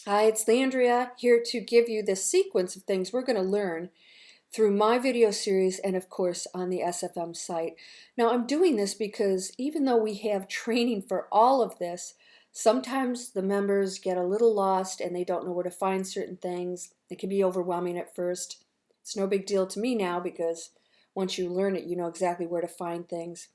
Hi, it's Leandria here to give you the sequence of things we're going to learn through my video series and of course on the SFM site. Now I'm doing this because even though we have training for all of this, sometimes the members get a little lost and they don't know where to find certain things. It can be overwhelming at first. It's no big deal to me now because once you learn it, you know exactly where to find things.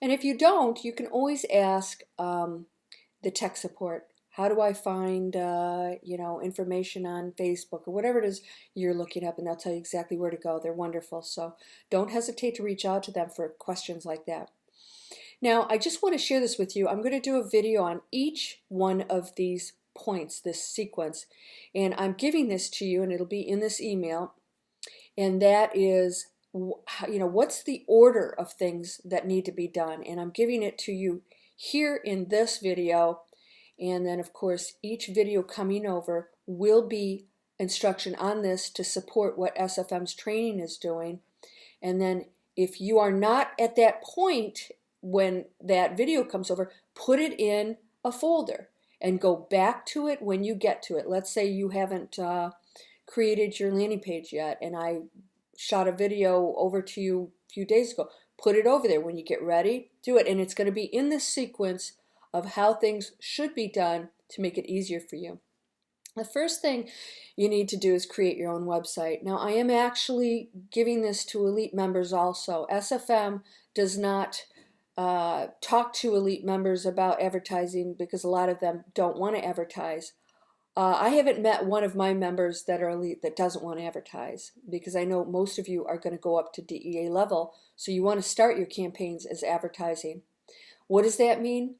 And if you don't, you can always ask the tech support. How do I find information on Facebook or whatever it is you're looking up, and they'll tell you exactly where to go. They're wonderful, so don't hesitate to reach out to them for questions like that. Now I just want to share this with you. I'm going to do a video on each one of these points, this sequence, and I'm giving this to you and it'll be in this email, and that is what's the order of things that need to be done, and I'm giving it to you here in this video. And then of course each video coming over will be instruction on this to support what SFM's training is doing. And then if you are not at that point when that video comes over, put it in a folder and go back to it when you get to it. Let's say you haven't created your landing page yet and I shot a video over to you a few days ago. Put it over there when you get ready, do it, and it's going to be in this sequence of how things should be done to make it easier for you. The first thing you need to do is create your own website. Now I am actually giving this to elite members also. SFM does not talk to elite members about advertising because a lot of them don't want to advertise. I haven't met one of my members that are elite that doesn't want to advertise, because I know most of you are going to go up to DEA level, so you want to start your campaigns as advertising. What does that mean?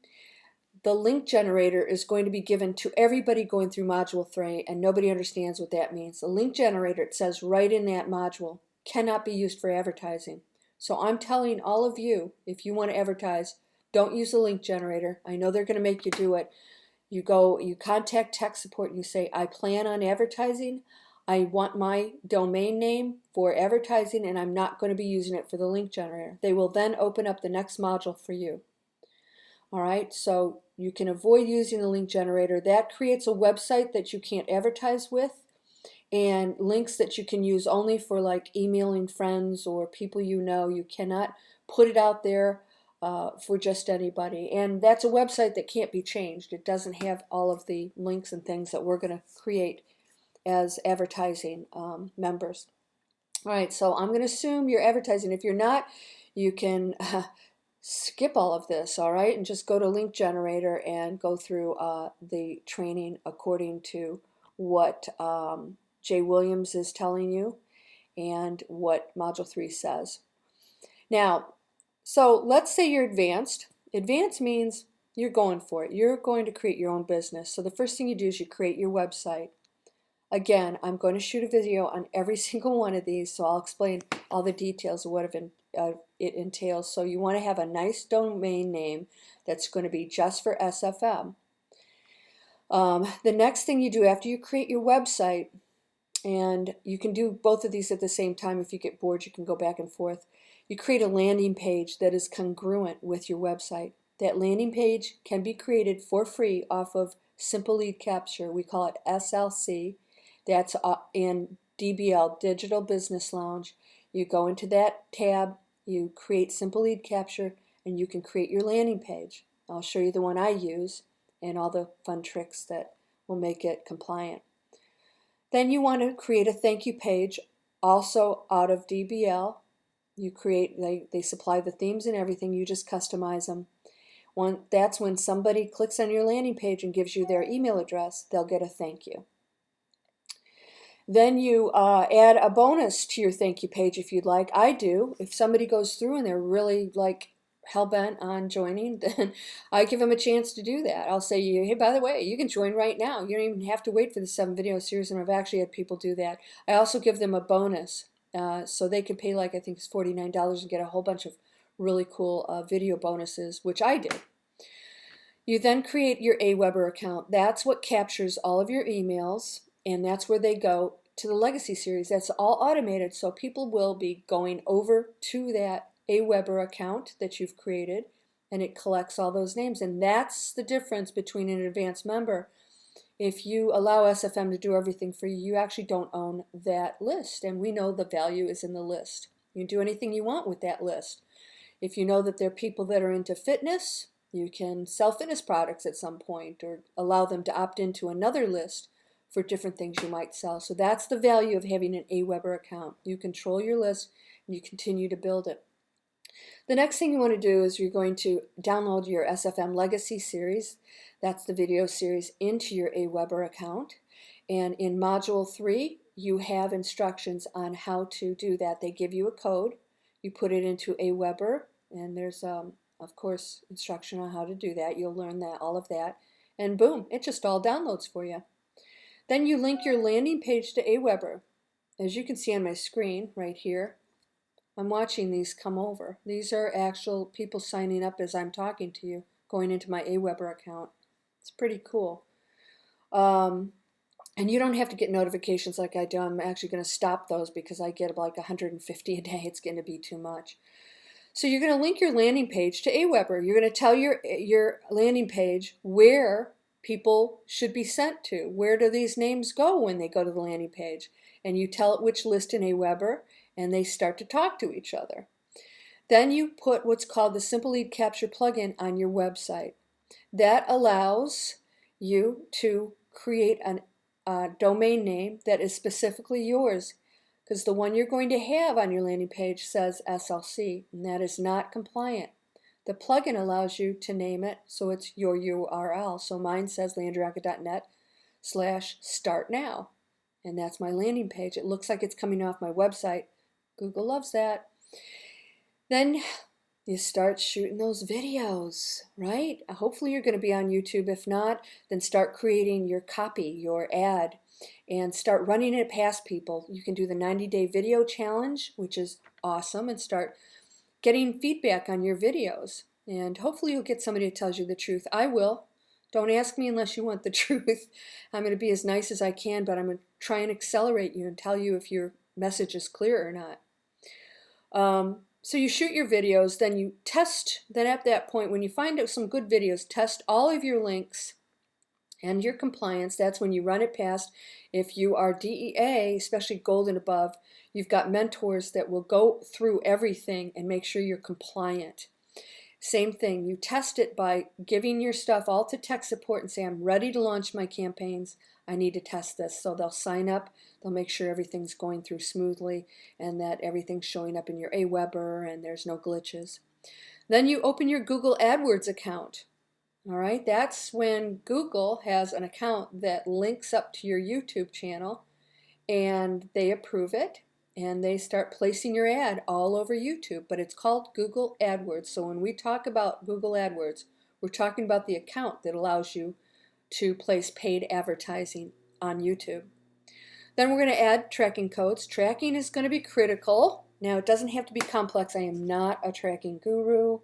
The link generator is going to be given to everybody going through Module 3, and nobody understands what that means. The link generator, it says right in that module, cannot be used for advertising. So I'm telling all of you, if you want to advertise, don't use the link generator. I know they're going to make you do it. You contact tech support and you say, I plan on advertising. I want my domain name for advertising, and I'm not going to be using it for the link generator. They will then open up the next module for you. All right, so you can avoid using the link generator. That creates a website that you can't advertise with, and links that you can use only for like emailing friends or people you know. You cannot put it out there for just anybody. And that's a website that can't be changed. It doesn't have all of the links and things that we're going to create as advertising members. All right, so I'm going to assume you're advertising. If you're not, you can skip all of this, all right, and just go to link generator and go through the training according to what Jay Williams is telling you and what Module 3 says. Now, so let's say you're advanced. Advanced means you're going for it. You're going to create your own business. So the first thing you do is you create your website. Again, I'm going to shoot a video on every single one of these, so I'll explain all the details of what it entails. So you want to have a nice domain name that's going to be just for SFM. The next thing you do after you create your website, and you can do both of these at the same time. If you get bored, you can go back and forth. You create a landing page that is congruent with your website. That landing page can be created for free off of Simple Lead Capture. We call it SLC. That's in DBL, Digital Business Lounge. You go into that tab, you create Simple Lead Capture, and you can create your landing page. I'll show you the one I use and all the fun tricks that will make it compliant. Then you want to create a thank you page, also out of DBL. You create, they supply the themes and everything, you just customize them. That's when somebody clicks on your landing page and gives you their email address, they'll get a thank you. Then you add a bonus to your thank you page if you'd like. I do. If somebody goes through and they're really like hell-bent on joining, then I give them a chance to do that. I'll say, hey, by the way, you can join right now. You don't even have to wait for the 7 video series, and I've actually had people do that. I also give them a bonus, so they can pay like I think it's $49 and get a whole bunch of really cool video bonuses, which I did. You then create your Aweber account. That's what captures all of your emails, and that's where they go to the Legacy series. That's all automated, so people will be going over to that Aweber account that you've created, and it collects all those names. And that's the difference between an advanced member if you allow SFM to do everything for you, you actually don't own that list. And we know the value is in the list. You can do anything you want with that list. If you know that there are people that are into fitness, you can sell fitness products at some point or allow them to opt into another list for different things you might sell. So that's the value of having an Aweber account. You control your list and you continue to build it. The next thing you want to do is you're going to download your SFM Legacy series. That's the video series into your Aweber account. And in Module 3, you have instructions on how to do that. They give you a code. You put it into Aweber, and there's, of course, instruction on how to do that. You'll learn that, all of that. And boom, it just all downloads for you. Then you link your landing page to Aweber. As you can see on my screen right here, I'm watching these come over. These are actual people signing up as I'm talking to you, going into my Aweber account. It's pretty cool. And you don't have to get notifications like I do. I'm actually going to stop those because I get like 150 a day. It's going to be too much. So you're going to link your landing page to Aweber. You're going to tell your landing page where people should be sent to. Where do these names go when they go to the landing page? And you tell it which list in Aweber, and they start to talk to each other. Then you put what's called the Simple Lead Capture plugin on your website. That allows you to create a domain name that is specifically yours, because the one you're going to have on your landing page says SLC, and that is not compliant. The plugin allows you to name it so it's your URL. So mine says landrianca.net/startnow, and that's my landing page. It looks like it's coming off my website. Google loves that. Then you start shooting those videos, right? Hopefully you're going to be on YouTube. If not, then start creating your copy, your ad, and start running it past people. You can do the 90-day video challenge, which is awesome, and start getting feedback on your videos. And hopefully you'll get somebody who tells you the truth. I will. Don't ask me unless you want the truth. I'm going to be as nice as I can, but I'm going to try and accelerate you and tell you if your message is clear or not. So you shoot your videos, then you test, then at that point when you find out some good videos, test all of your links and your compliance. That's when you run it past. If you are DEA, especially gold and above, you've got mentors that will go through everything and make sure you're compliant. Same thing, you test it by giving your stuff all to tech support and say, I'm ready to launch my campaigns. I need to test this. So they'll sign up, they'll make sure everything's going through smoothly and that everything's showing up in your Aweber and there's no glitches. Then you open your Google AdWords account. All right, that's when Google has an account that links up to your YouTube channel and they approve it. And they start placing your ad all over YouTube, but it's called Google AdWords. So when we talk about Google AdWords, we're talking about the account that allows you to place paid advertising on YouTube. Then we're going to add tracking codes. Tracking is going to be critical. Now, it doesn't have to be complex. I am not a tracking guru.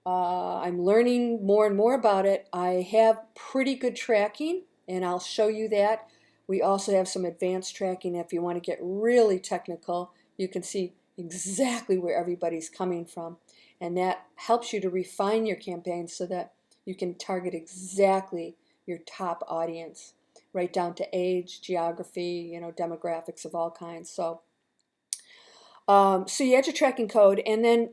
I'm learning more and more about it. I have pretty good tracking, and I'll show you that. We also have some advanced tracking. If you want to get really technical, you can see exactly where everybody's coming from. And that helps you to refine your campaigns so that you can target exactly your top audience, right down to age, geography, demographics of all kinds. So you add your tracking code, and then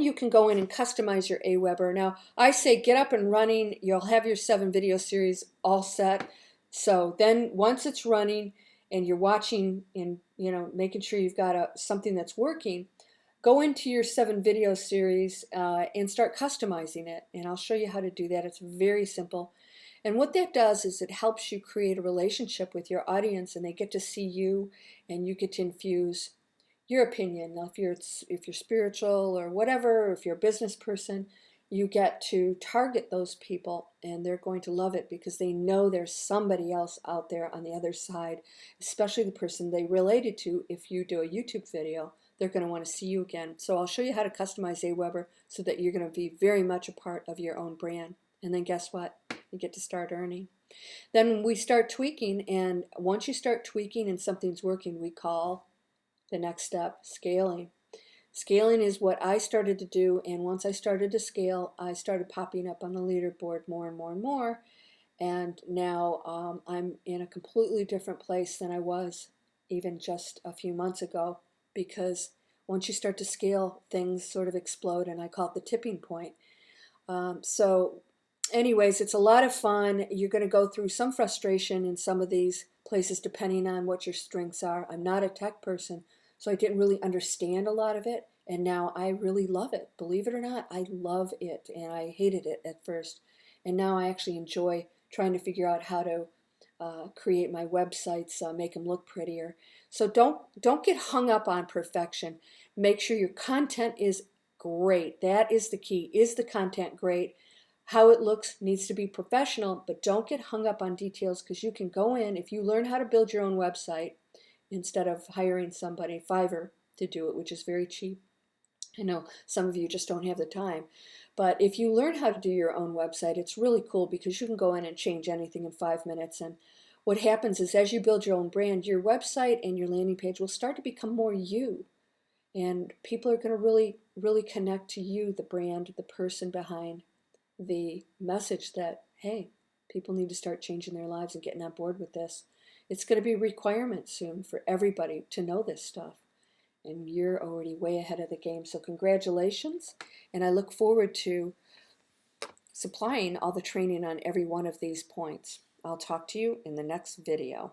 you can go in and customize your Aweber. Now, I say get up and running. You'll have your 7 video series all set. So then once it's running and you're watching and making sure you've got something that's working, go into your 7 video series and start customizing it. And I'll show you how to do that. It's very simple. And what that does is it helps you create a relationship with your audience, and they get to see you and you get to infuse your opinion. Now, if you're spiritual or whatever, or if you're a business person, you get to target those people, and they're going to love it because they know there's somebody else out there on the other side, especially the person they related to. If you do a YouTube video, they're going to want to see you again. So I'll show you how to customize Aweber so that you're going to be very much a part of your own brand. And then guess what? You get to start earning. Then we start tweaking, and once you start tweaking and something's working, we call the next step scaling. Scaling is what I started to do, and once I started to scale, I started popping up on the leaderboard more and more and more, And now I'm in a completely different place than I was even just a few months ago, because once you start to scale, things sort of explode, and I call it the tipping point. So anyways, it's a lot of fun. You're going to go through some frustration in some of these places depending on what your strengths are. I'm not a tech person, so I didn't really understand a lot of it, and now I really love it. Believe it or not, I love it, and I hated it at first. And now I actually enjoy trying to figure out how to create my websites, make them look prettier. So don't get hung up on perfection. Make sure your content is great. That is the key. Is the content great? How it looks needs to be professional, but don't get hung up on details, because you can go in, if you learn how to build your own website instead of hiring somebody, Fiverr, to do it, which is very cheap. I know some of you just don't have the time. But if you learn how to do your own website, it's really cool because you can go in and change anything in 5 minutes. And what happens is, as you build your own brand, your website and your landing page will start to become more you. And people are going to really, really connect to you, the brand, the person behind the message that, hey, people need to start changing their lives and getting on board with this. It's going to be a requirement soon for everybody to know this stuff. And you're already way ahead of the game. So congratulations. And I look forward to supplying all the training on every one of these points. I'll talk to you in the next video.